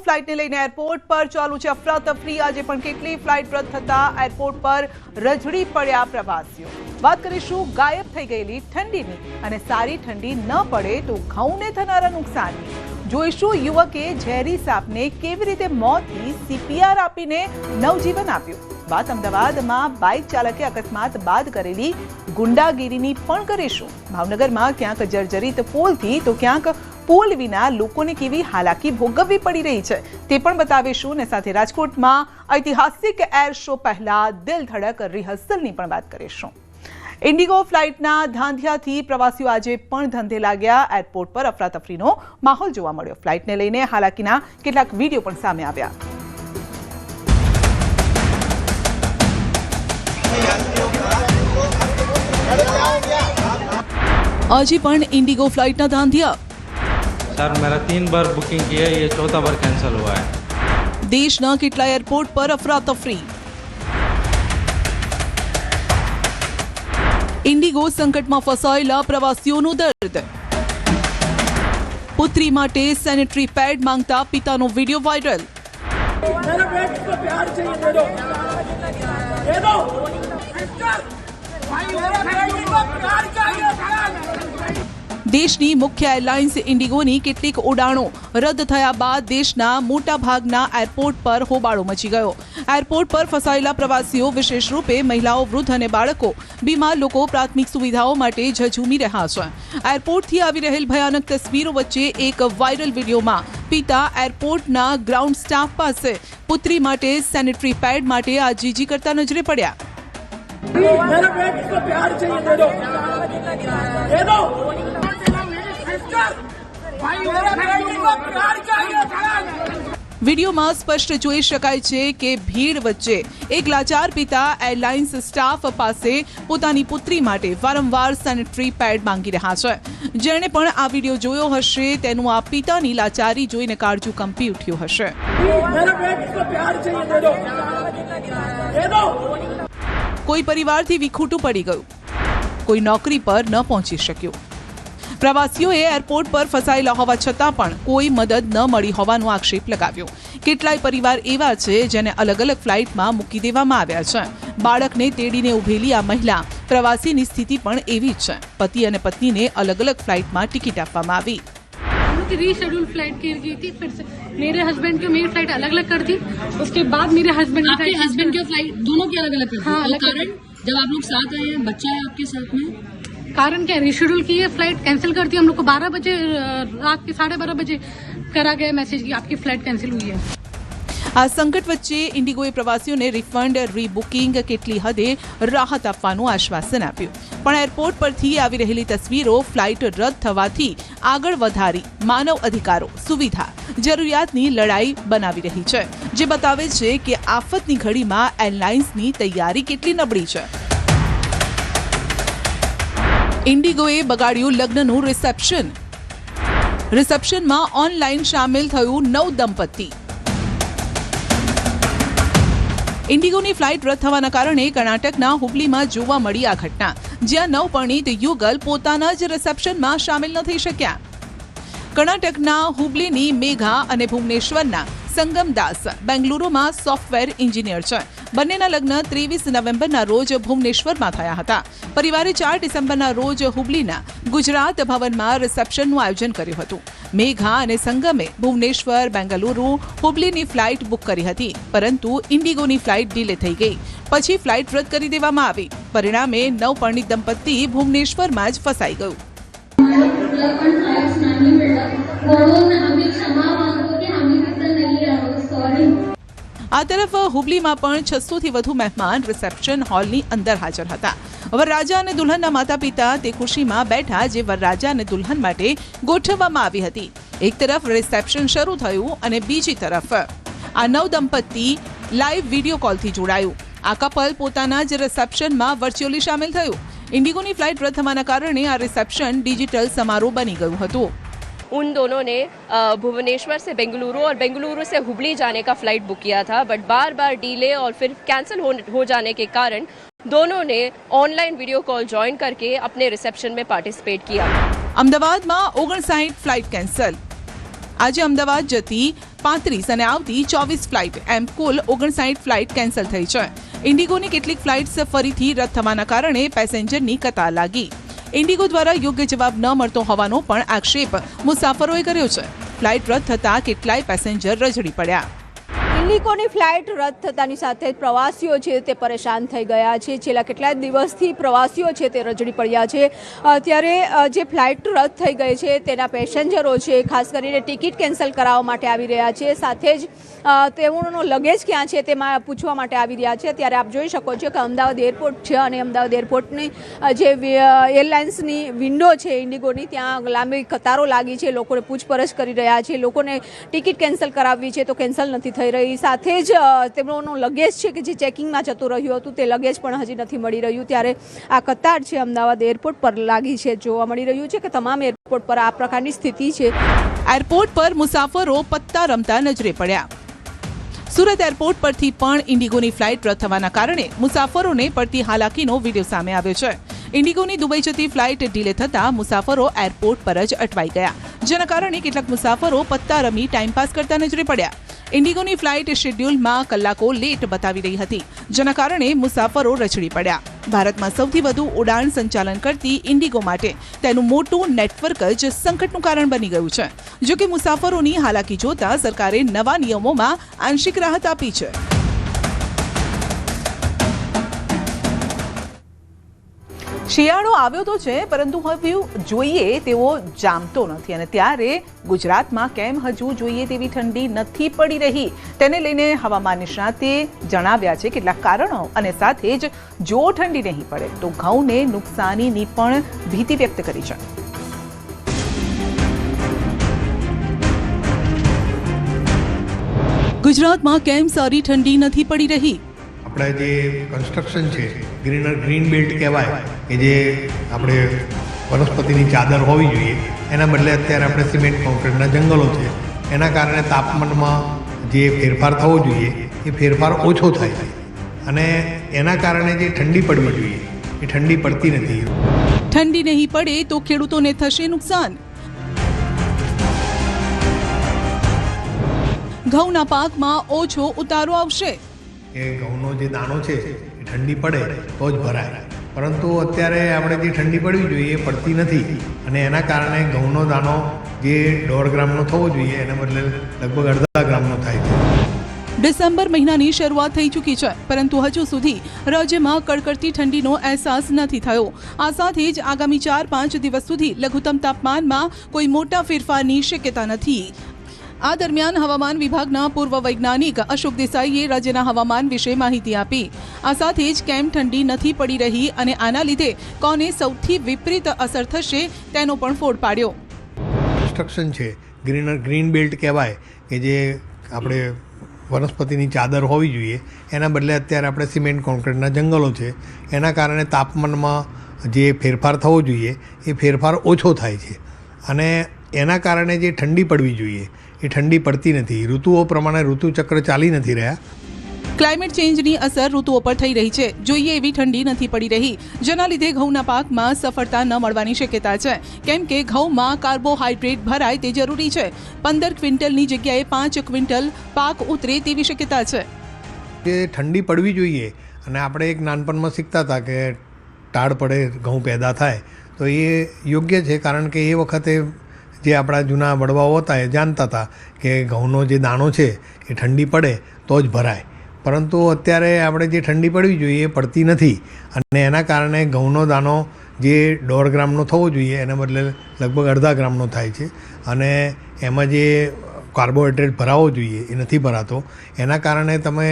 ફ્લાઇટને લઈને એરપોર્ટ પર ચાલુ છે અફરાતફરી। આજે પણ કેટલી ફ્લાઇટ રદ થતા એરપોર્ટ પર રઝળી પડ્યા પ્રવાસીઓ। વાત કરીશું ગાયબ થઈ ગયેલી ઠંડીની અને સારી ઠંડી ન પડે તો ઘઉંને થનારા નુકસાનની। જોઈશું યુવકે ઝેરી સાપને કેવી રીતે મોતથી CPR આપીને નવજીવન આપ્યું। વાત અમદાવાદમાં બાઇક ચાલકે અકસ્માત બાદ કરેલી ગુંડાગીરીની પણ કરીશું। ભાવનગરમાં ક્યાંક જર્જરિત પુલથી તો ક્યાંક પુલ વિના લોકોને કેવી હાલાકી ભોગવવી પડી રહી છે તે પણ બતાવીશું। ને સાથે રાજકોટમાં ઐતિહાસિક એર શો પહેલા દિલ ધડક રિહર્સલની પણ વાત કરીશું। ઇન્ડિગો ફ્લાઇટના ધાંધિયાથી પ્રવાસીઓ આજે પણ ધંધે લાગ્યા। એરપોર્ટ પર અફરાતફરીનો માહોલ જોવા મળ્યો। ફ્લાઇટને લઈને હાલાકીના કેટલાક વિડીયો પણ સામે આવ્યા। આજે પણ ઇન્ડિગો ફ્લાઇટના ધાંધિયા। सर मेरा 3 बार बुकिंग की है, ये 4था बार कैंसिल हुआ है। देशना કેટલા એરપોર્ટ પર અફરાતફરી। ઇન્ડિગો સંકટમાં ફસાયેલા પ્રવાસીઓનું દર્દ। પુત્રી માટે સેનેટરી પેડ માંગતા પિતાનો વિડીયો વાયરલ। मेरे बेटे को प्यार चाहिए, दे दो भाई, मेरे बेटे को प्यार चाहिए। देशनी मुख्य एरलाइन्स इंडिगोनी કેટલીક ઉડાણો રદ થયા બાદ દેશના મોટા ભાગના એરપોર્ટ પર હોબાળો મચી ગયો। એરપોર્ટ પર ફસાયેલા પ્રવાસીઓ વિશેષ રૂપે મહિલાઓ, વૃદ્ધ અને બાળકો, બીમાર લોકો પ્રાથમિક સુવિધાઓ માટે ઝઝૂમી રહ્યા છે। એરપોર્ટથી આવી રહેલ ભયાનક તસવીરો વચ્ચે એક વાયરલ વિડીયોમાં પિતા એરપોર્ટના ગ્રાઉન્ડ સ્ટાફ પાસે પુત્રી માટે સેનેટરી પેડ માટે આજીજી કરતા નજરે પડ્યા। मेरे बेटे को प्यार चाहिए, दे दो भाई, मेरे बेटे को प्यार चाहिए। વિડીયોમાં સ્પષ્ટ જોઈ શકાય છે કે ભીડ વચ્ચે એક લાચાર પિતા એરલાઇન્સ સ્ટાફ પાસે પોતાની પુત્રી માટે વારંવાર સેનેટરી પેડ માંગી રહ્યા છે। જેણે પણ આ વિડીયો જોયો હશે તેનું આ પિતાની લાચારી જોઈને કાળજું કંપી ઉઠ્યું હશે। मेरे बेटे को प्यार चाहिए, दे दो। કોઈ પરિવારથી વિખૂટું પડી ગયું, કોઈ નોકરી પર ન પહોંચી શક્યું। પ્રવાસીઓએ એરપોર્ટ પર ફસાયેલા હોવા છતાં પણ કોઈ મદદ ન મળી હોવાનો આક્ષેપ લગાવ્યો। કેટલાય પરિવાર એવા છે જેને અલગ અલગ ફ્લાઇટમાં મૂકી દેવામાં આવ્યા છે। બાળકને તેડીને ઉભેલી આ મહિલા પ્રવાસીની સ્થિતિ પણ એવી જ છે। પતિ અને પત્નીને અલગ અલગ ફ્લાઇટમાં ટિકિટ આપવામાં આવી। रीशेड्यूल फ्लाइट की गई थी, फिर से मेरे हस्बैंड की मेरी फ्लाइट अलग अलग कर दी। उसके बाद मेरे हस्बैंड आपके हस्बैंड की फ्लाइट दोनों की अलग अलग कर दी। हाँ, और कारण जब आप लोग साथ आए हैं, बच्चा है आपके साथ में, कारण क्या, रीशेड्यूल की है, फ्लाइट कैंसिल कर दी हम लोग को। 12 बजे रात के 12:30 बजे करा गया मैसेज कि आपकी फ्लाइट कैंसिल हुई है। આ સંકટ વચ્ચે ઇન્ડિગોએ પ્રવાસીઓને રિફંડ, રીબુકિંગ, કેટલી હદે રાહત આપવાનું આશ્વાસન આપ્યું। પણ એરપોર્ટ પરથી આવી રહેલી તસવીરો ફ્લાઇટ રદ થવાથી આગળ વધારી માનવ અધિકારો, સુવિધા, જરૂરિયાતની લડાઈ બનાવી રહી છે, જે બતાવે છે કે આફતની ઘડીમાં એરલાઇન્સની તૈયારી કેટલી નબળી છે। ઇન્ડિગોએ બગાડ્યું લગ્નનું રિસેપ્શન। રિસેપ્શનમાં ઓનલાઈન સામેલ થયું નવ દંપતી। ઇન્ડિગોની ફ્લાઇટ રદ થવાના કારણે કર્ણાટકના હુબલીમાં જોવા મળી આ ઘટના, જ્યાં નવપરિણીત યુગલ પોતાના જ રિસેપ્શનમાં સામેલ ન થઈ શક્યા। કર્ણાટકના હુબલીની મેઘા અને ભુવનેશ્વરના સંગમદાસ બેંગલુરુમાં સોફ્ટવેર એન્જિનિયર છે। બંનેના લગ્ન 23 નવેમ્બરના રોજ ભુવનેશ્વરમાં થયા હતા। પરિવારે 4 ડિસેમ્બરના રોજ હુબલીના ગુજરાત ભવનમાં રિસેપ્શનનું આયોજન કર્યું હતું। મેઘા અને સંગમે ભુવનેશ્વર, બેંગલુરુ, હુબલીની ફ્લાઇટ બુક કરી હતી, પરંતુ ઇન્ડિગોની ફ્લાઇટ ડીલે થઈ ગઈ। પછી ફ્લાઇટ રદ કરી દેવામાં આવી। પરિણામે નવપરિણીત દંપતી ભુવનેશ્વરમાં જ ફસાઈ ગયું। આ તરફ હુબલીમાં પણ 600 થી વધુ મહેમાન રિસેપ્શન હોલની અંદર હાજર હતા। વરરાજા અને દુલ્હનના માતા પિતા તે ખુશીમાં બેઠા જે વરરાજા અને દુલ્હન માટે ગોઠવવામાં આવી હતી। એક તરફ રિસેપ્શન શરૂ થયું અને બીજી તરફ આ નવ દંપતી લાઈવ વિડીયો કોલથી જોડાયું। આ કપલ પોતાના જ રિસેપ્શનમાં વર્ચ્યુઅલી સામેલ થયું। ઇન્ડિગોની ફ્લાઇટ રદ થવાના કારણે આ રિસેપ્શન ડિજિટલ સમારોહ બની ગયું હતું। उन दोनों ने भुवनेश्वर से बेंगलुरु और बेंगलुरु से हुबली जाने का फ्लाइट बुक किया था, बट बार बार डिले और फिर कैंसिल हो जाने के कारण दोनों ने ऑनलाइन वीडियो कॉल ज्वाइन करके अपने रिसेप्शन में पार्टिसिपेट किया। अमदावाद में 59 फ्लाइट कैंसल। आज अमदावाद जती 35 અને આવતી 24 ફ્લાઇટ એમ કુલ 59 ફ્લાઇટ કેન્સલ થઈ છે. ઇન્ડિગોની કેટલીક ફ્લાઇટ્સ ફરીથી રદ થવાના કારણે પેસેન્જરની કતાર લાગી. ઇન્ડિગો દ્વારા યોગ્ય જવાબ ન મળતો હોવાનો પણ આક્ષેપ મુસાફરોએ કર્યો છે. ફ્લાઇટ રદ થતાં કેટલાય પેસેન્જર રઝળી પડ્યા. ઇન્ડિગોની ફ્લાઇટ રદ થતાની સાથે પ્રવાસીઓ છે તે પરેશાન થઈ ગયા છે. છેલ્લા કેટલાય દિવસથી પ્રવાસીઓ છે તે રઝળી પડ્યા છે. ત્યારે જે ફ્લાઇટ રદ થઈ ગઈ છે તેના પેસેન્જરો છે ખાસ કરીને ટિકિટ કેન્સલ કરાવવા માટે આવી રહ્યા છે. સાથે જ તેઓનો લગેજ ક્યાં છે તેમાં પૂછવા માટે આવી રહ્યા છે. ત્યારે આપ જોઈ શકો છો કે અમદાવાદ એરપોર્ટ છે અને અમદાવાદ એરપોર્ટની જે એરલાઇન્સની વિન્ડો છે ઇન્ડિગોની ત્યાં લાંબી કતારો લાગી છે. લોકોને પૂછપરછ કરી રહ્યા છે. લોકોને ટિકિટ કેન્સલ કરાવવી છે તો કેન્સલ નથી થઈ રહી. સાથે જ તેમનો લગેજ છે કે જે ચેકિંગમાં જતું રહ્યું હતું તે લગેજ પણ હજી નથી મળી રહ્યું. ત્યારે આ કતાર છે અમદાવાદ એરપોર્ટ પર લાગી છે. જોવા મળી રહ્યું છે કે તમામ એરપોર્ટ પર આ પ્રકારની સ્થિતિ છે. એરપોર્ટ પર મુસાફરો પત્તા રમતા નજરે પડ્યા. સુરત એરપોર્ટ પરથી પણ ઇન્ડિગોની ફ્લાઇટ રદ થવાના કારણે મુસાફરોને પડતી હાલાકીનો વિડીયો સામે આવ્યો છે. ઇન્ડિગોની દુબઈ જતી ફ્લાઇટ ડીલે થતાં મુસાફરો એરપોર્ટ પર જ અટવાઈ ગયા, જેના કારણે કેટલાક મુસાફરો પત્તા રમી ટાઈમપાસ કરતા નજરે પડ્યા. ઇન્ડિગોની ફ્લાઇટ શેડ્યુલમાં કલાકો લેટ બતાવી રહી હતી, જેના કારણે મુસાફરો રઝળી પડ્યા. ભારતમાં સૌથી વધુ ઉડાન સંચાલન કરતી ઇન્ડિગો માટે તેનું મોટું નેટવર્ક જ સંકટનું કારણ બની ગયું છે. જો કે મુસાફરોની હાલાકી જોતા સરકારે નવા નિયમોમાં આંશિક રાહત આપી છે. શિયાળો આવ્યો તો છે, પરંતુ હવે જોઈએ તેવો જામતો નથી. અને ત્યારે ગુજરાતમાં કેમ હજુ જોઈએ તેવી ઠંડી નથી પડી રહી, તેને લઈને હવામાન નિષ્ણાતે જણાવ્યા છે કેટલાક કારણો. અને સાથે જ જો ઠંડી નહીં પડે તો ઘઉંને નુકસાનીની પણ ભીતિ વ્યક્ત કરી છે. ગુજરાતમાં કેમ સારી ઠંડી નથી પડી રહી? આપણે જે કન્સ્ટ્રક્શન છે ગ્રીન બેલ્ટ કહેવાય, કે જે આપણે વનસ્પતિની ચાદર હોવી જોઈએ, એના બદલે અત્યારે આપણે સિમેન્ટ કોન્ક્રીટના જંગલો છે. એના કારણે તાપમાનમાં જે ફેરફાર થવો જોઈએ એ ફેરફાર ઓછો થાય છે. અને એના કારણે જે ઠંડી પડવી જોઈએ એ ઠંડી પડતી નથી. ઠંડી નહીં પડે તો ખેડૂતોને થશે નુકસાન. ઘઉંના પાકમાં ઓછો ઉતારો આવશે. કે ઘઉંનો જે દાણો છે એ ઠંડી પડે તો જ ભરાય, પરંતુ અત્યારે આપણે જે ઠંડી પડવી જોઈએ એ પડતી નથી. અને એના કારણે ઘઉંનો દાણો જે 1.5 ગ્રામનો થવો જોઈએ એના બદલે લગભગ 1/2 ગ્રામનો થાય છે. ડિસેમ્બર મહિનાની શરૂઆત થઈ ચૂકી છે, પરંતુ હજુ સુધી રાજ્યમાં કડકડતી ઠંડીનો અહેસાસ નથી થયો. આ સાથે જ આગામી 4-5 દિવસ સુધી લઘુત્તમ તાપમાનમાં કોઈ મોટા ફેરફારની શક્યતા નથી. આ દરમિયાન હવામાન વિભાગના પૂર્વ વૈજ્ઞાનિક અશોક દેસાઈએ રાજ્યના હવામાન વિશે માહિતી આપી. આ સાથે જ કેમ ઠંડી નથી પડી રહી અને આના લીધે કોને સૌથી વિપરીત અસર થશે તેનો પણ ફોડ પાડ્યો. કન્સ્ટ્રક્શન છે ગ્રીન બેલ્ટ કહેવાય, કે જે આપણે વનસ્પતિની ચાદર હોવી જોઈએ, એના બદલે અત્યારે આપણે સિમેન્ટ કોન્ક્રીટના જંગલો છે. એના કારણે તાપમાનમાં જે ફેરફાર થવો જોઈએ એ ફેરફાર ઓછો થાય છે. અને એના કારણે જે ઠંડી પડવી જોઈએ એ ઠંડી પડતી નથી. ઋતુઓ પ્રમાણે ઋતુચક્ર ચાલી નથી રહ્યા. ક્લાઇમેટ ચેન્જની અસર ઋતુઓ પર થઈ રહી છે. જોઈએ એવી ઠંડી નથી પડી રહી, જેના લીધે ઘઉંના પાકમાં સફળતા ન મળવાની શક્યતા છે. કેમ કે ઘઉંમાં કાર્બોહાઈડ્રેટ ભરાય તે જરૂરી છે. 15 ક્વિન્ટલની જગ્યાએ 5 ક્વિન્ટલ પાક ઉતરે તેવી શક્યતા છે. જે ઠંડી પડવી જોઈએ, અને આપણે એક નાનપણમાં શીખતા હતા કે ટાળ પડે ઘઉં પેદા થાય, તો એ યોગ્ય છે. કારણ કે એ વખતે જે આપણા જૂના વડવાઓ હતા એ જાણતા હતા કે ઘઉંનો જે દાણો છે એ ઠંડી પડે તો જ ભરાય. પરંતુ અત્યારે આપણે જે ઠંડી પડવી જોઈએ એ પડતી નથી. અને એના કારણે ઘઉંનો દાણો જે 1.5 ગ્રામનો થવો જોઈએ એના બદલે લગભગ 1/2 ગ્રામનો થાય છે. અને એમાં જે કાર્બોહાઈડ્રેટ ભરાવો જોઈએ એ નથી ભરાતો. એના કારણે તમે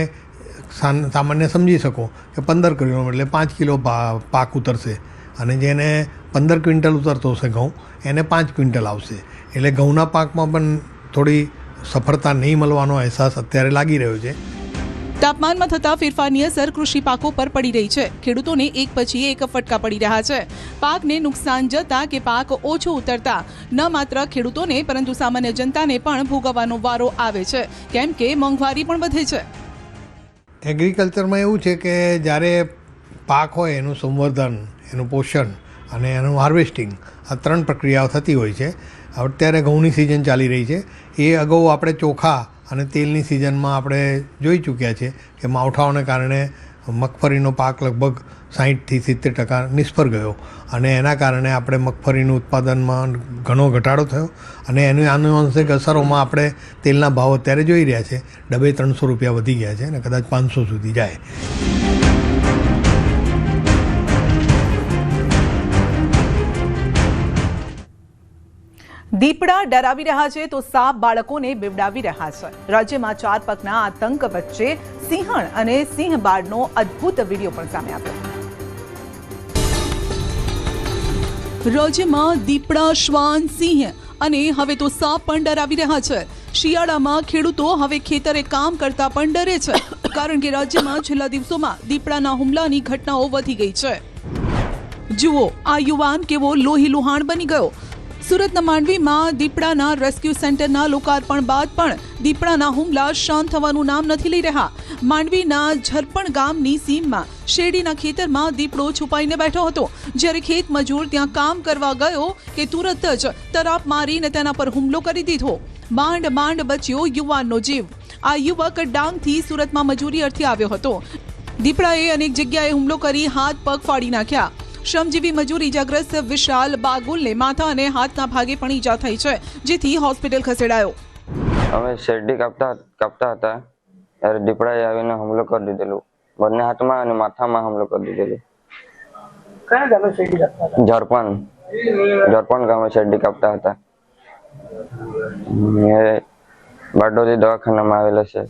સામાન્ય સમજી શકો કે 15 કિલો એટલે 5 કિલો પાક ઉતરશે, અને જેને 15 ક્વિન્ટલ ઉતરતો હશે ઘઉં એને 5 ક્વિન્ટલ આવશે. એટલે ઘઉંના પાકમાં પણ થોડી સફળતા નહીં મળવાનો અહેસાસ અત્યારે લાગી રહ્યો છે. તાપમાનમાં થતા ફેરફારની અસર કૃષિ પાકો પર પડી રહી છે. ખેડૂતોને એક પછી એક ફટકા પડી રહ્યા છે. પાકને નુકસાન જતા કે પાક ઓછો ઉતરતા ન માત્ર ખેડૂતોને પરંતુ સામાન્ય જનતાને પણ ભોગવવાનો વારો આવે છે, કેમ કે મોંઘવારી પણ વધે છે. એગ્રીકલ્ચરમાં એવું છે કે જ્યારે પાક હોય એનું સંવર્ધન, એનું પોષણ અને એનું હાર્વેસ્ટિંગ, આ 3 પ્રક્રિયાઓ થતી હોય છે. અત્યારે ઘઉંની સિઝન ચાલી રહી છે. એ અગાઉ આપણે ચોખા અને તેલની સિઝનમાં આપણે જોઈ ચૂક્યા છે કે માવઠાઓને કારણે મગફળીનો પાક લગભગ 60થી 70% નિષ્ફળ ગયો અને એના કારણે આપણે મગફળીનું ઉત્પાદનમાં ઘણો ઘટાડો થયો અને એની આનુવંશિક અસરોમાં આપણે તેલના ભાવ અત્યારે જોઈ રહ્યા છે ડબે 300 રૂપિયા વધી ગયા છે અને કદાચ 500 સુધી જાય. દીપડા ડરાવી રહ્યા છે તો સાપ બાળકોને બીવડાવી રહ્યા છે. રાજ્યમાં 4 પગના આતંક વચ્ચે સિંહણ અને સિંહ બાળનો અદ્ભુત વિડીયો પણ સામે આવ્યો. રાજ્યમાં દીપડા, શ્વાન, સિંહ અને હવે તો સાપ પણ ડરાવી રહ્યા છે. શિયાળામાં ખેડૂતો હવે ખેતરે કામ કરતા પણ ડરે છે કારણ કે રાજ્યમાં છેલ્લા દિવસોમાં દીપડાના હુમલાની ઘટનાઓ વધી ગઈ છે. જુઓ આ યુવાન કેવો લોહી લુહાણ બની ગયો. સુરતના માંડવીમાં દીપડાના રેસ્ક્યુ સેન્ટરના લોકાર્પણ બાદ પણ દીપડાના હુમલા શાંત થવાનું નામ નથી લઈ રહ્યા. માંડવીના ઝરપણ ગામની સીમમાં શેરડીના ખેતરમાં દીપડો છુપાઈને બેઠો હતો. જ્યારે ખેત મજૂર ત્યાં કામ કરવા ગયો કે તુરત જ તરાપ મારીને તેના પર હુમલો કરી દીધો. માંડ માંડ બચ્યો યુવાનનો જીવ. આ યુવક ડાંગથી સુરતમાં મજૂરી અર્થે આવ્યો હતો. દીપડાએ અનેક જગ્યાએ હુમલો કરી હાથ પગ ફાડી નાખ્યા. શ્રમજીવી મજૂર ઈજાગ્રસ્ત વિશાલ બાગુલને માથા અને હાથના ભાગે પણ ઈજા થઈ છે, જેથી હોસ્પિટલ ખસેડાયો. અમે શેરડી કાપતા હતા ત્યારે દીપડાએ આવીને હુમલો કરી દીધેલું. બંને હાથમાં અને માથામાં હુમલો કરી દીધેલું. કયા ગામે શેરડી કાપતા હતા? ઝરપણ ગામે શેરડી કાપતા હતા. બારડોલી દવાખાનામાં આવેલા છે.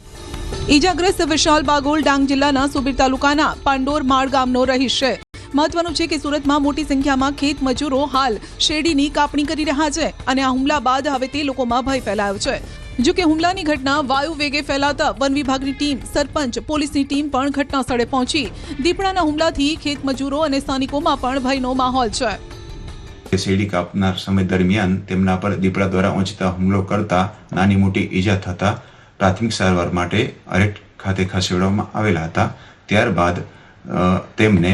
ઈજાગ્રસ્ત વિશાલ બાગુલ ડાંગ જિલ્લાના સુબીર તાલુકાના પાંડોર માળ ગામનો રહીશ છે. મહત્વનું છે કે સુરતમાં મોટી સંખ્યામાં ખેત મજૂરો હાલ શેરડીની કાપણી કરી રહ્યા છે અને આ હુમલા બાદ હવે તે લોકોમાં ભય ફેલાયો છે. જો કે હુમલાની ઘટના વાયુ વેગે ફેલાતા વન વિભાગની ટીમ, સરપંચ, પોલીસની ટીમ પણ ઘટના સ્થળે પહોંચી. દીપડાના હુમલાથી ખેત મજૂરો અને સ્થાનિકોમાં પણ ભયનો માહોલ છે. શેરડી કાપનાર સમય દરમિયાન તેમના પર દીપડા દ્વારા ઓંચતા હુમલો કરતા નાની મોટી ઈજા થતા પ્રાથમિક સારવાર માટે અરેઠ ખાતે ખસેડવામાં આવેલા હતા. ત્યારબાદ તેમને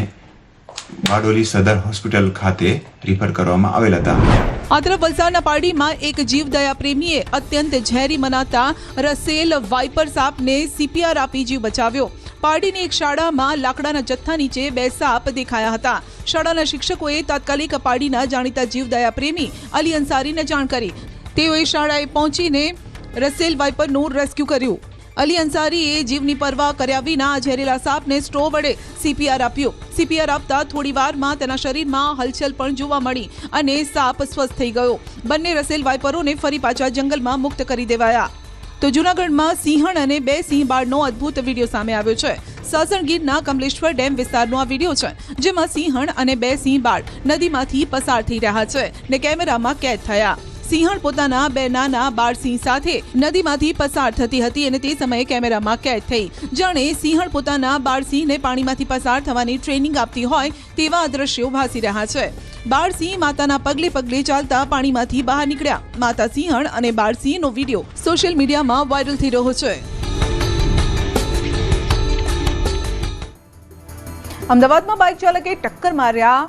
બારડોલી સદર હોસ્પિટલ ખાતે રિફર કરવામાં આવેલા હતા. આ તરફ વલસાડના પારડીમાં એક જીવદયા પ્રેમીએ અત્યંત ઝેરી મનાતા રસેલ વાઇપર સાપને CPR આપી જીવ બચાવ્યો. પારડીની એક શાળામાં લાકડાના જથ્થા નીચે 2 સાપ દેખાયા હતા. શાળાના શિક્ષકોએ તાત્કાલિક પારડીના જાણીતા જીવદયા પ્રેમી અલી અંસારીને જાણ કરી. તેઓએ શાળાએ પહોંચીને રસેલ વાઇપરનું રેસ્ક્યુ કર્યું. અલી અંસારીએ જીવની પરવા કર્યા વિના ઝેરેલા સાપને સ્ટ્રો વડે CPR આપ્યો. CPR આપતા થોડી વારમાં તેના શરીરમાં હલચલ પણ જોવા મળી અને સાપ સ્વસ્થ થઈ ગયો. બંને રસેલ વાઇપરોને ફરી પાછા જંગલમાં મુક્ત કરી દેવાયા. તો જૂનાગઢમાં સિંહણ અને 2 સિંહ બાળનો અદ્ભુત વિડીયો સામે આવ્યો છે. સાસણગીરના કમલેશ્વર ડેમ વિસ્તારનો આ વિડીયો છે, જેમાં સિંહણ અને 2 સિંહ બાળ નદીમાંથી પસાર થઈ રહ્યા છે ને કેમેરામાં કેદ થયા. સિંહણ પોતાના 2 નાના બાળસિંહ સાથે નદીમાંથી પસાર થતી હતી અને તે સમયે કેમેરામાં કેદ થઈ. જાણે સિંહણ પોતાના બાળસિંહને પાણીમાંથી પસાર થવાની ટ્રેનિંગ આપતી હોય તેવા દ્રશ્યો ભાસી રહ્યા છે. બાળસિંહ માતાના પગલે પગલે ચાલતા પાણીમાંથી બહાર નીકળ્યા. માતા સિંહણ અને બાળસિંહનો વિડીયો સોશિયલ મીડિયામાં વાયરલ થઈ રહ્યો છે. અમદાવાદમાં બાઇક ચાલકે ટક્કર માર્યા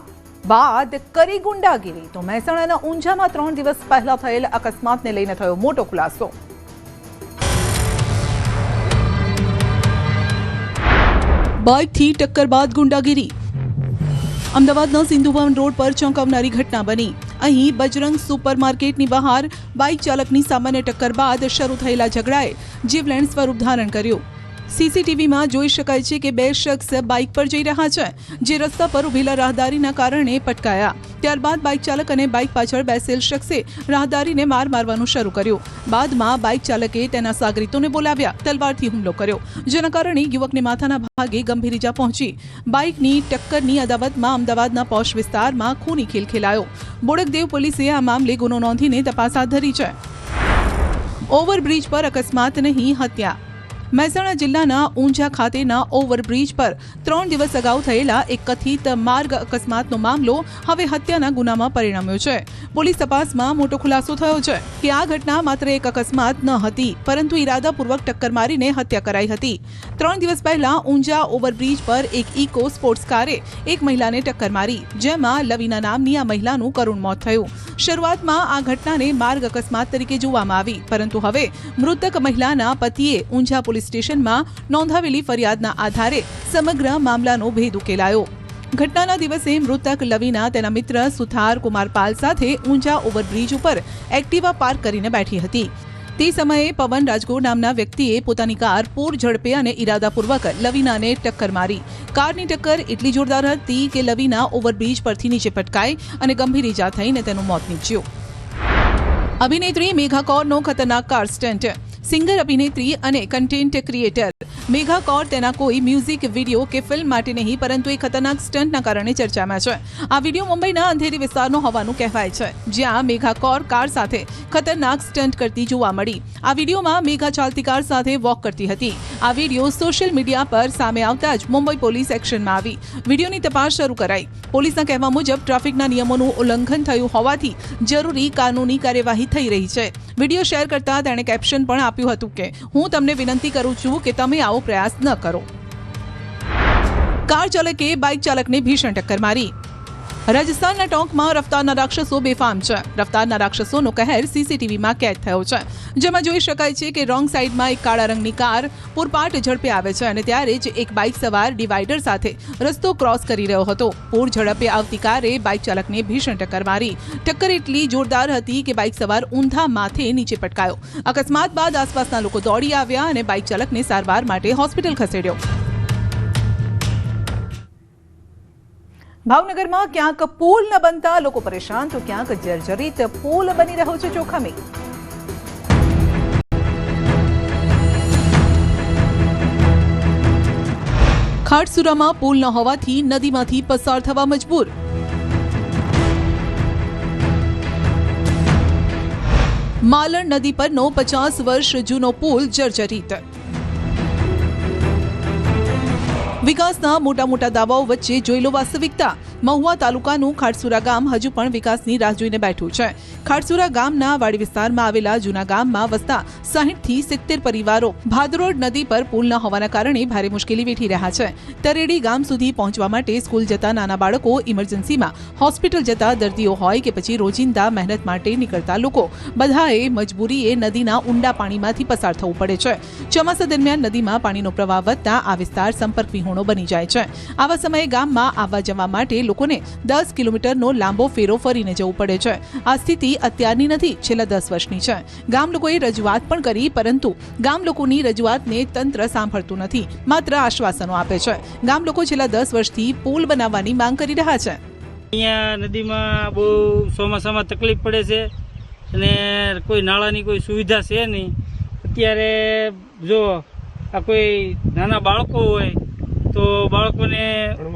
બાદ કરી ગુંડાગીરી. તો મહેસાણાના ઊંઝામાં 3 દિવસ પહેલા થયેલ અકસ્માતને લઈને થયો મોટો ખુલાસો. બાઇકથી ટક્કર બાદ ગુંડાગીરી. અમદાવાદના સિંધુભવન રોડ પર ચોંકાવનારી ઘટના બની. અહીં બજરંગ સુપરમાર્કેટની બહાર બાઇક ચાલકની સામાન્ય ટક્કર બાદ શરૂ થયેલા ઝઘડાએ જીવલેણ સ્વરૂપ ધારણ કર્યું. CCTVમાં જોઈ શકાય છે કે 2 શખ્સ બાઇક પર જઈ રહ્યા છે, જે રસ્તા પર ઉભેલા રાહદારીના કારણે પટકાયા. ત્યારબાદ બાઇક ચાલક અને બાઇક પાછળ બેસેલ શખ્સે રાહદારીને માર મારવાનું શરૂ કર્યું. બાદમાં બાઇક ચાલકે તેના સાગરીતોને બોલાવ્યા, તલવારથી હુમલો કર્યો, જેના કારણે યુવકને માથાના ભાગે ગંભીર ઈજા પહોંચી. બાઇકની ટક્કરની અદાવતમાં અમદાવાદના પોશ વિસ્તારમાં ખૂની ખેલ ખેલાયો. બોડકદેવ પોલીસે આ મામલે ગુનો નોંધીને તપાસ હાથ ધરી છે. ઓવરબ્રિજ પર અકસ્માત નહીં, હત્યા. મહેસાણા જિલ્લાના ઊંઝા ખાતેના ઓવરબ્રિજ પર 3 દિવસ અગાઉ થયેલા એક કથિત માર્ગ અકસ્માતનો મામલો હવે હત્યાના ગુનામાં પરિણમ્યો છે. પોલીસ તપાસમાં મોટો ખુલાસો થયો છે કે આ ઘટના માત્ર એક અકસ્માત ન હતી, પરંતુ ઇરાદાપૂર્વક ટક્કર મારીને હત્યા કરાઈ હતી. 3 દિવસ પહેલા ઊંઝા ઓવરબ્રિજ પર એક ઇકો સ્પોર્ટ્સ કારે એક મહિલાને ટક્કર મારી, જેમાં લવીના નામની આ મહિલાનું કરુણ મોત થયું. શરૂઆતમાં આ ઘટનાને માર્ગ અકસ્માત તરીકે જોવામાં આવી, પરંતુ હવે મૃતક મહિલાના પતિએ ઊંઝા પોલીસ સ્ટેશનમાં નોંધાવેલી ફરિયાદના આધારે સમગ્ર મામલાનો ભેદ ઉકેલાયો. ઘટનાના દિવસે મૃતક લવીના તેના મિત્ર સુથાર કુમાર પાલ સાથે ઊંઝા ઓવરબ્રિજ ઉપર એક્ટિવા પાર્ક કરીને બેઠી હતી. તે સમયે પવન રાજગોર નામના વ્યક્તિએ પોતાની કાર પૂર ઝડપે અને ઇરાદાપૂર્વક લવીનાને ટક્કર મારી. કારની ટક્કર એટલી જોરદાર હતી કે લવીના ઓવરબ્રિજ પરથી નીચે પટકાઈ અને ગંભીર ઈજા થઈને તેનું મોત નીપજ્યું. અભિનેત્રી મેઘા કૌરનો ખતરનાક કાર સ્ટન્ટ. સિંગર, અભિનેત્રી અને કન્ટેન્ટ ક્રિએટર મેઘા કૌર તેના કોઈ મ્યુઝિક વિડીયો કે ફિલ્મ માટે નહીં, પરંતુ એક ખતરનાક સ્ટન્ટના કારણે ચર્ચામાં છે. આ વિડીયો મુંબઈના અંધેરી વિસ્તારનો હોવાનું કહેવાય છે, જ્યાં મેઘા કૌર કાર સાથે ખતરનાક સ્ટન્ટ કરતી જોવા મળી. આ વિડીયોમાં મેઘા ચાલતી કાર સાથે વોક કરતી હતી. આ વિડીયો સોશિયલ મીડિયા પર સામે આવતા જ મુંબઈ પોલીસ એક્શનમાં આવી. વિડીયોની તપાસ શરૂ કરાઈ. પોલીસના કહેવા મુજબ ટ્રાફિકના નિયમોનું ઉલ્લંઘન થયું હોવાથી જરૂરી કાનૂની કાર્યવાહી થઈ રહી છે. વિડીયો શેર કરતા તેણે કેપ્શન પણ આપ્યું હતું કે હું તમને વિનંતી કરું છું કે તમે આવો પ્રયાસ ન કરો. કાર ચાલકે બાઇક ચાલકને ભીષણ ટક્કર મારી. રાજસ્થાનના ટોંકમાં રફતારના રાક્ષસો બેફામ છે. રફતારના રાક્ષસોનો કહેર સીસીટીવીમાં કેદ થયો છે, જેમાં જોઈ શકાય છે કે રોંગ સાઈડમાં એક કાળા રંગની કાર પૂરપાટ ઝડપે આવે છે અને ત્યારે જ એક બાઇક સવાર ડિવાઈડર સાથે રસ્તો ક્રોસ કરી રહ્યો હતો. પૂર ઝડપે આવતી કારે બાઇક ચાલકને ભીષણ ટક્કર મારી. ટક્કર એટલી જોરદાર હતી કે બાઇક સવાર ઊંધા માથે નીચે પટકાયો. અકસ્માત બાદ આસપાસના લોકો દોડી આવ્યા અને બાઇક ચાલકને સારવાર માટે હોસ્પિટલ ખસેડ્યો. ભાવનગરમાં ક્યાંક પુલ ન બનતા લોકો પરેશાન, તો ક્યાંક જર્જરિત પુલ બની રહ્યો છે જોખમી. ખાટસુરામાં પુલ ન હોવાથી નદીમાંથી પસાર થવા મજબૂર. માલણ નદી પરનો 50 વર્ષ જૂનો પુલ જર્જરિત. વિકાસના મોટા મોટા દાવાઓ વચ્ચે જોઈ લો વાસ્તવિકતા. મહુવા તાલુકાનું ખાટસુરા ગામ હજુ પણ વિકાસની રાહ જોઈને બેઠું છે. ખાટસુરા ગામના વાડી વિસ્તારમાં આવેલા જૂના ગામમાં વસતા 60 થી 70 પરિવારો ભાદરોડ નદી પર પુલ ન હોવાના કારણે ભારે મુશ્કેલી વેઠી રહ્યા છે. તરેડી ગામ સુધી પહોંચવા માટે સ્કૂલ જતા નાના બાળકો, ઇમરજન્સીમાં હોસ્પિટલ જતા દર્દીઓ હોય કે પછી રોજિંદા મહેનત માટે નીકળતા લોકો, બધાએ મજબૂરીએ નદીના ઊંડા પાણીમાંથી પસાર થવું પડે છે. ચોમાસા દરમિયાન નદીમાં પાણીનો પ્રવાહ વધતા આ વિસ્તાર સંપર્ક વિહોણો બની જાય છે. આવા સમયે ગામમાં આવવા જવા માટે લોકોને 10 કિલોમીટરનો લાંબો ફેરો ફરીને જવું પડે છે. આ સ્થિતિ અત્યારની નથી, છેલ્લા 10 વર્ષની છે. ગામ લોકોએ રજૂઆત પણ કરી, પરંતુ ગામ લોકોની રજૂઆતને તંત્ર સાંભળતું નથી, માત્ર આશ્વાસનો આપે છે. ગામ લોકો છેલ્લા 10 વર્ષથી પુલ બનાવવાની માંગ કરી રહ્યા છે. અહીંયા નદીમાં બહુ ચોમાસામાં તકલીફ પડે છે અને કોઈ નાળાની કોઈ સુવિધા છે નહીં. અત્યારે જો આ કોઈ નાના બાળકો હોય તો બાળકોને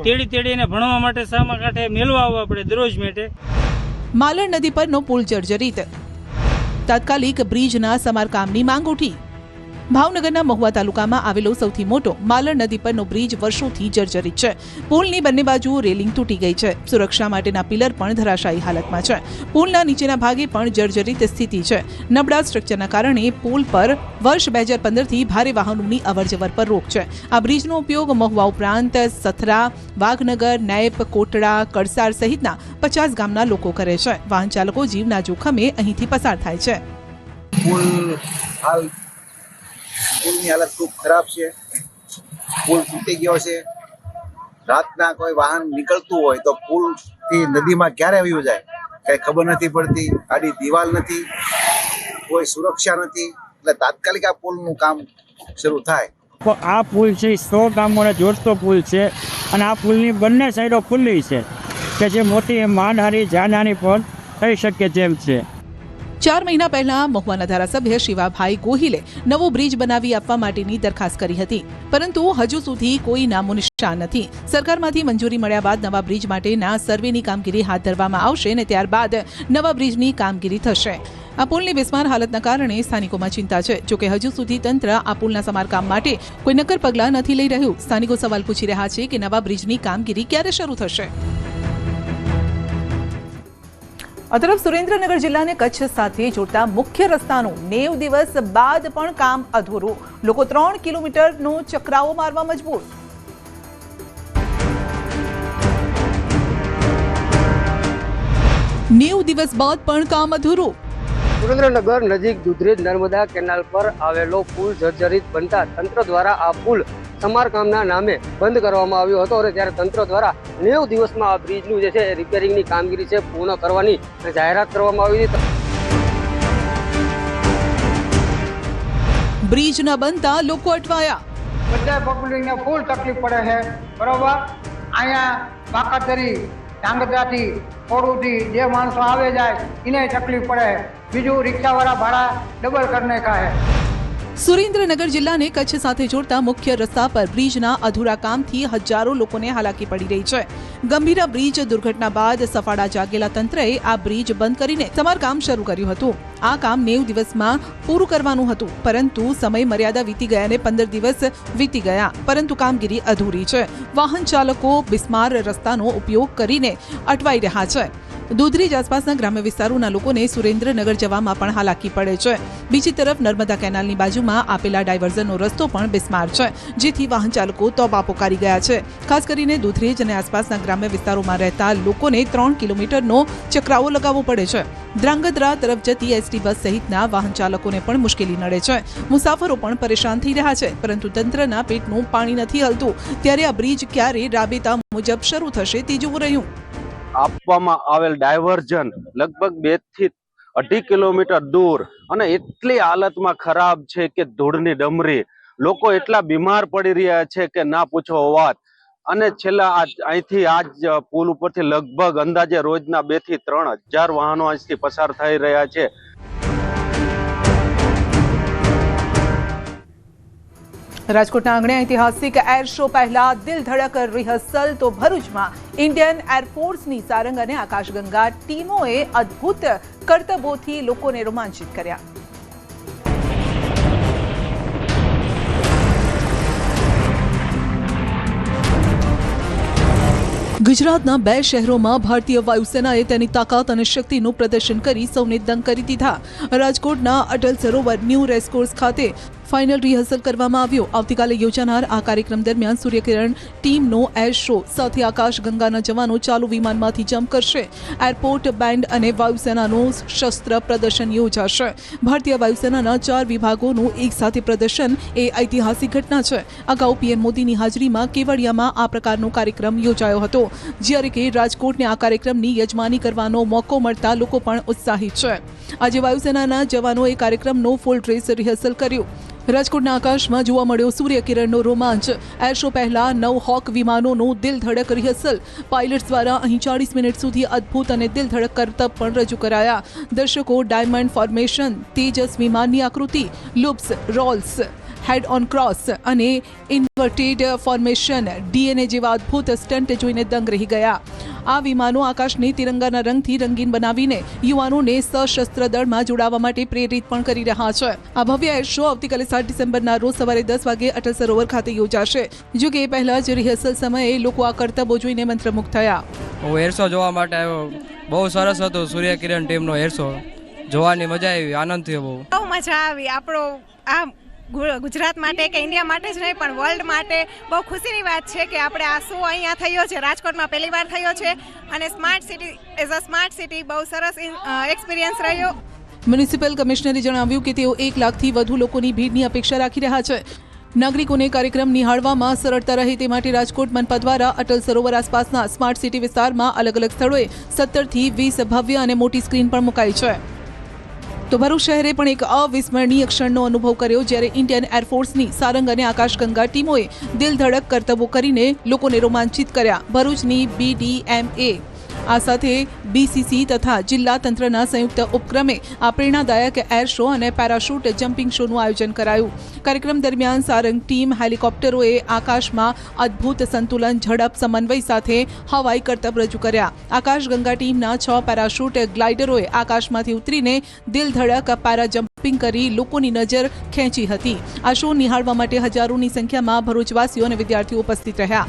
તેડીને ભણવા માટે સામા કાંઠે મેળવા આવવા પડે દરરોજ માટે. માલણ નદી પરનો પુલ જર્જરિત. તાત્કાલિક બ્રિજના સમારકામની માંગ ઉઠી. ભાવનગરના મહુવા તાલુકામાં આવેલો સૌથી મોટો માલણ નદી પરનો બ્રિજ વર્ષોથી જર્જરિત છે. પુલની બંને બાજુ રેલિંગ તૂટી ગઈ છે. સુરક્ષા માટેના પિલર પણ ધરાશાયી હાલતમાં છે. પુલના નીચેના ભાગે પણ જર્જરિત સ્થિતિ છે. નબળા સ્ટ્રક્ચરના કારણે પુલ પર વર્ષ 2015થી ભારે વાહનોની અવરજવર પર રોક છે. આ બ્રિજનો ઉપયોગ મહુવા ઉપરાંત સથરા, વાઘનગર, નેપ, કોટડા, કડસાર સહિતના 50 ગામના લોકો કરે છે. વાહન ચાલકો જીવના જોખમે અહીંથી પસાર થાય છે. પુલની હાલત ખૂબ ખરાબ છે. પુલ તૂટી ગયો છે. રાતના કોઈ વાહન નીકળતું હોય તો પુલથી નદીમાં ક્યારે વયું જાય કઈ ખબર નથી પડતી. આડી દિવાલ નથી, કોઈ સુરક્ષા નથી, એટલે તાત્કાલિક આ પુલનું કામ શરૂ થાય. આ પુલ છે 100 ગામોને જોડતો પુલ છે અને આ પુલની બંને સાઈડો ખુલ્લી છે કે જે મોટી માનહાની જાનહાની પણ થઈ શકે તેમ છે. 4 મહિના પહેલા મહુવાના ધારાસભ્ય શિવાભાઈ ગોહિલે નવો બ્રિજ બનાવી આપવા માટેની દરખાસ્ત કરી હતી, પરંતુ હજુ સુધી કોઈ નામો નિશાન નથી. સરકારમાંથી મંજૂરી મળ્યા બાદ નવા બ્રિજ માટેના સર્વેની કામગીરી હાથ ધરવામાં આવશે અને ત્યારબાદ નવા બ્રિજની કામગીરી થશે. આ પુલની બિસ્માર હાલતના કારણે સ્થાનિકોમાં ચિંતા છે. જોકે હજુ સુધી તંત્ર આ પુલના સમારકામ માટે કોઈ નક્કર પગલાં નથી લઈ રહ્યું. સ્થાનિકો સવાલ પૂછી રહ્યા છે કે નવા બ્રિજની કામગીરી ક્યારે શરૂ થશે. આ તરફ સુરેન્દ્રનગર જિલ્લાને કચ્છ સાથે જોડતા મુખ્ય રસ્તાનું 90 દિવસ બાદ પણ કામ અધૂરું. લોકો 3 કિલોમીટરનો ચકરાવો મારવા મજબૂર. 90 દિવસ બાદ પણ કામ અધૂરું. સુરેન્દ્રનગર નજીક દુધરેજ નર્મદા કેનાલ પર આવેલો પુલ જર્જરિત બનતા તંત્ર દ્વારા આ પુલ સમારકામના નામે બંધ કરવામાં આવ્યો હતો અને ત્યારે તંત્ર દ્વારા 90 દિવસમાં આ બ્રિજનું જે છે રિપેરિંગની કામગીરી છે પૂર્ણ કરવાની જાહેરાત કરવામાં આવી હતી. બ્રિજ ન બનતા લોકો અટવાયા. બધા પબ્લિકને ફૂલ તકલીફ પડે છે, બરોબર. અહીંયા બાકાતરી ધાંગધ્રાથી થોડુંથી જે માણસો આવે જાય એને તકલીફ પડે. બીજું રિક્ષાવાળા ભાડા ડબલ કરીને ખાય. સુરેન્દ્રનગર જિલ્લાને કચ્છ સાથે જોડતા મુખ્ય રસ્તા પર બ્રિજના અધૂરા કામથી હજારો લોકોને હાલાકી પડી રહી છે. ગંભીરા બ્રિજ દુર્ઘટના બાદ સફાળા જાગેલા તંત્રએ આ બ્રિજ બંધ કરીને સમારકામ શરૂ કર્યું હતું. આ કામ 90 દિવસમાં પૂરું કરવાનું હતું, પરંતુ સમય મર્યાદા વીતી ગયા અને 15 દિવસ વીતી ગયા, પરંતુ કામગીરી અધૂરી છે. વાહન ચાલકો બિસ્માર રસ્તાનો ઉપયોગ કરીને અટવાઈ રહ્યા છે. દુધરેજ આસપાસના ગ્રામ્ય વિસ્તારોના લોકોને સુરેન્દ્રનગર જવામાં પણ હાલાકી પડે છે. બીજી તરફ નર્મદા કેનાલની બાજુમાં આપેલા ડાયવર્ઝનનો રસ્તો પણ બિસ્માર છે, જેથી વાહન ચાલકો તોબા પોકારી ગયા છે. ખાસ કરીને દુધરેજ અને આસપાસના ગ્રામ્ય વિસ્તારોમાં રહેતા લોકોને 3 કિલોમીટરનો ચકરાવો લગાવવો પડે છે. ધ્રાંગધ્રા તરફ જતી એસટી બસ સહિતના વાહન ચાલકોને પણ મુશ્કેલી નડે છે. મુસાફરો પણ પરેશાન થઈ રહ્યા છે, પરંતુ તંત્રના પેટનું પાણી નથી હલતું. ત્યારે આ બ્રિજ ક્યારે રાબેતા મુજબ શરૂ થશે તે જોવું રહ્યું. આપવામાં આવેલ ડાયવર્ઝન લગભગ 2 થી 2.5 કિલોમીટર દૂર અને એટલી હાલતમાં ખરાબ છે કે ધૂળની ડમરી. લોકો એટલા બીમાર પડી રહ્યા છે કે ના પૂછો વાત. અને છેલ્લા અહીંથી આજ પુલ ઉપરથી લગભગ અંદાજે રોજના 2 થી 3 હજાર વાહનો અહીંથી પસાર થઈ રહ્યા છે. રાજકોટના આંગણે ઐતિહાસિક એર શો પહેલા દિલ ધડક રિહર્સલ તો ભરૂચમાં ઇન્ડિયન એરફોર્સની સારંગ અને આકાશગંગા ટીમોએ અદ્ભુત કરતબોથી લોકોને રોમાંચિત કર્યા. ગુજરાતના 2 શહેરોમાં ભારતીય વાયુસેનાએ તેની તાકાત અને શક્તિનું પ્રદર્શન કરી સૌને દંગ કરી દીધા. રાજકોટના અટલ સરોવર ન્યૂ રેસકોર્સ ખાતે ફાઇનલ રિહર્સલ કરવામાં આવ્યો. આવતીકાલે યોજાનાર આ કાર્યક્રમ દરમિયાન સૂર્યકિરણ ટીમનો એર શો સાથે આકાશગંગાના જવાનો ચાલુ વિમાનમાંથી જમ્પ કરશે. એરપોર્ટ બેન્ડ અને વાયુસેનાનું શસ્ત્ર પ્રદર્શન યોજાશે. ભારતીય વાયુસેનાના 4 વિભાગોનું એક સાથે પ્રદર્શન એ ઐતિહાસિક ઘટના છે. અગાઉ પીએમ મોદીની હાજરીમાં કેવડિયામાં આ પ્રકારનો કાર્યક્રમ યોજાયો હતો, જ્યારે કે રાજકોટને આ કાર્યક્રમની યજમાની કરવાનો મોકો મળતા લોકો પણ ઉત્સાહિત છે. આજે વાયુસેનાના જવાનોએ કાર્યક્રમનો ફૂલ ડ્રેસ રિહર્સલ કર્યું. રાજકોટના આકાશમાં જોવા મળ્યો સૂર્યકિરણનો રોમાંચ. એર શો પહેલા 9 હોક વિમાનોનું દિલ ધડક રિહર્સલ. પાયલટ્સ દ્વારા અહીં 40 મિનિટ સુધી અદ્ભુત અને દિલ ધડક કરતબ પણ રજૂ કરાયા. દર્શકો ડાયમંડ ફોર્મેશન, તેજસ વિમાનની આકૃતિ, loops, rolls, head on cross અને ઇન્વર્ટેડ ફોર્મેશન ડીએનએ જેવા અદ્ભુત સ્ટન્ટ જોઈને દંગ રહી ગયા. આ વિમાનો આકાશને તિરંગાના રંગથી રંગીન બનાવીને યુવાનોને સશસ્ત્ર દળમાં જોડાવા માટે પ્રેરિત પણ કરી રહ્યા છે. આ ભવ્ય એર શો આવતીકાલે 7 ડિસેમ્બરના રોજ સવારે 10 વાગે અટલ સરોવર ખાતે યોજાશે. જો કે એ પહેલા જ રિહર્સલ સમયે લોકો આ કરતબો જોઈને મંત્રમુગ્ધ થયા. હું એર શો જોવા માટે આવ્યો. બહુ સરસ હતો સૂર્યકિરણ ટીમનો એર શો. જોવાની મજા આવી, આનંદ થયો. બહુ મજા આવી. આપણો આ ગુજરાત માટે કે ઇન્ડિયા માટે જ નહીં પણ વર્લ્ડ માટે બહુ ખુશીની વાત છે કે આપણે આ શો અહીંયા થયો છે. રાજકોટમાં પહેલી વાર થયો છે અને smart city as a smart city બહુ સરસ એક્સપિરિયન્સ રહ્યો. મ્યુનિસિપલ કમિશનરે જણાવ્યું કે તેઓ 1 લાખથી વધુ લોકોની ભીડની અપેક્ષા રાખી રહ્યા છે. નાગરિકોને કાર્યક્રમ નિહાળવામાં સરળતા રહે તે માટે રાજકોટ મનપા દ્વારા અટલ સરોવર આસપાસના સ્માર્ટ સિટી વિસ્તારમાં અલગ અલગ સ્થળોએ 17 થી 20 ભવ્ય અને મોટી સ્ક્રીન પણ મુકાઈ છે. તો ભરૂચ શહેરે પણ એક અવિસ્મરણીય ક્ષણનો અનુભવ કર્યો, જ્યારે ઇન્ડિયન એરફોર્સની સારંગ અને આકાશગંગા ટીમોએ દિલ ધડક કરતબો કરીને લોકોને રોમાંચિત કર્યા. ભરૂચની BDMA આ સાથે BCC તથા જિલ્લા તંત્રના સંયુક્ત ઉપક્રમે આ પ્રેરણાદાયક એર શો અને પેરાશૂટ જમ્પિંગ શોનું આયોજન કરાયું. કાર્યક્રમ દરમિયાન સારંગ ટીમ હેલિકોપ્ટરોએ આકાશમાં અદ્ભુત સંતુલન, ઝડપ, સમન્વય સાથે હવાઈ કરતબ રજૂ કર્યા. આકાશગંગા ટીમના 6 પેરાશૂટ ગ્લાઇડરોએ આકાશમાંથી ઉતરીને દિલધડક પેરા જમ્પિંગ કરી લોકોની નજર ખેંચી હતી. આ શો નિહાળવા માટે હજારોની સંખ્યામાં ભરૂચવાસીઓ અને વિદ્યાર્થીઓ ઉપસ્થિત રહ્યા.